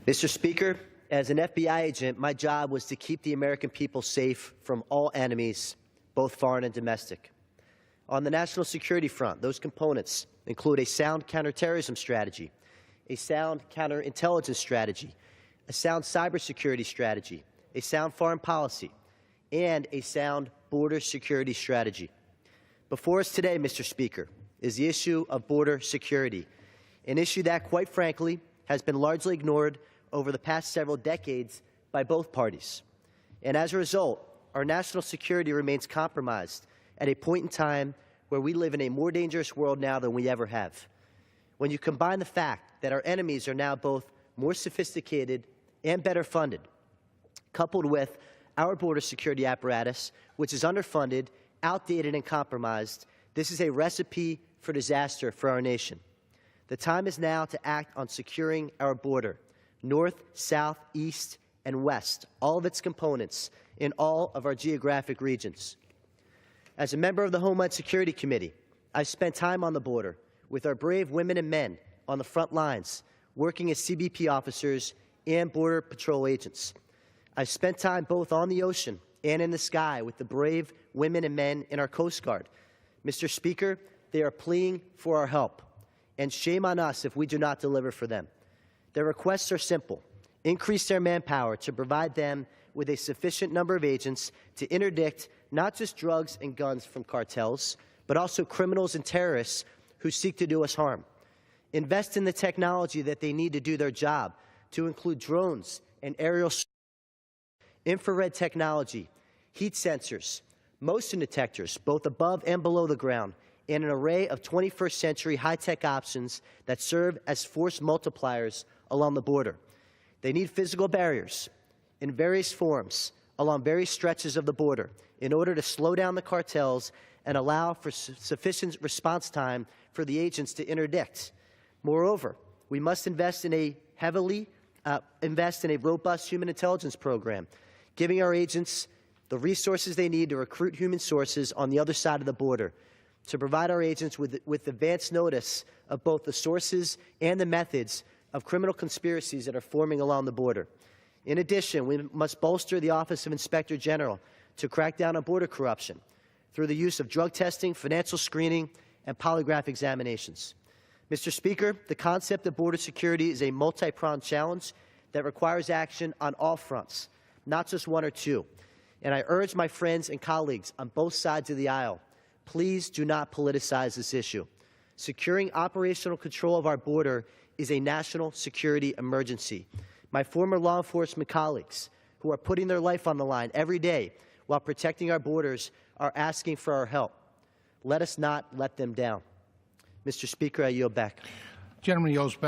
Mr. Speaker, as an FBI agent, my job was to keep the American people safe from all enemies, both foreign and domestic. On the national security front, those components include a sound counterterrorism strategy, a sound counterintelligence strategy, a sound cybersecurity strategy, a sound foreign policy, and a sound border security strategy. Before us today, Mr. Speaker, is the issue of border security, an issue that, quite frankly, has been largely ignored over the past several decades by both parties. And as a result, our national security remains compromised at a point in time where we live in a more dangerous world now than we ever have. When you combine the fact that our enemies are now both more sophisticated and better funded, coupled with our border security apparatus, which is underfunded, outdated, and compromised, this is a recipe for disaster for our nation. The time is now to act on securing our border, north, south, east, and west, all of its components in all of our geographic regions. As a member of the Homeland Security Committee, I've spent time on the border with our brave women and men on the front lines, working as CBP officers and Border Patrol agents. I've spent time both on the ocean and in the sky with the brave women and men in our Coast Guard. Mr. Speaker, they are pleading for our help, and shame on us if we do not deliver for them. Their requests are simple: increase their manpower to provide them with a sufficient number of agents to interdict not just drugs and guns from cartels, but also criminals and terrorists who seek to do us harm. Invest in the technology that they need to do their job, to include drones and aerial infrared technology, heat sensors, motion detectors, both above and below the ground, and an array of 21st century high-tech options that serve as force multipliers along the border. They need physical barriers in various forms along various stretches of the border in order to slow down the cartels and allow for sufficient response time for the agents to interdict. Moreover, we must invest in a robust human intelligence program, giving our agents the resources they need to recruit human sources on the other side of the border, to provide our agents with advance notice of both the sources and the methods of criminal conspiracies that are forming along the border. In addition, we must bolster the Office of Inspector General to crack down on border corruption through the use of drug testing, financial screening, and polygraph examinations. Mr. Speaker, the concept of border security is a multi-pronged challenge that requires action on all fronts, not just one or two. And I urge my friends and colleagues on both sides of the aisle, please do not politicize this issue. Securing operational control of our border is a national security emergency. My former law enforcement colleagues, who are putting their life on the line every day while protecting our borders, are asking for our help. Let us not let them down. Mr. Speaker, I yield back. Gentleman yields back.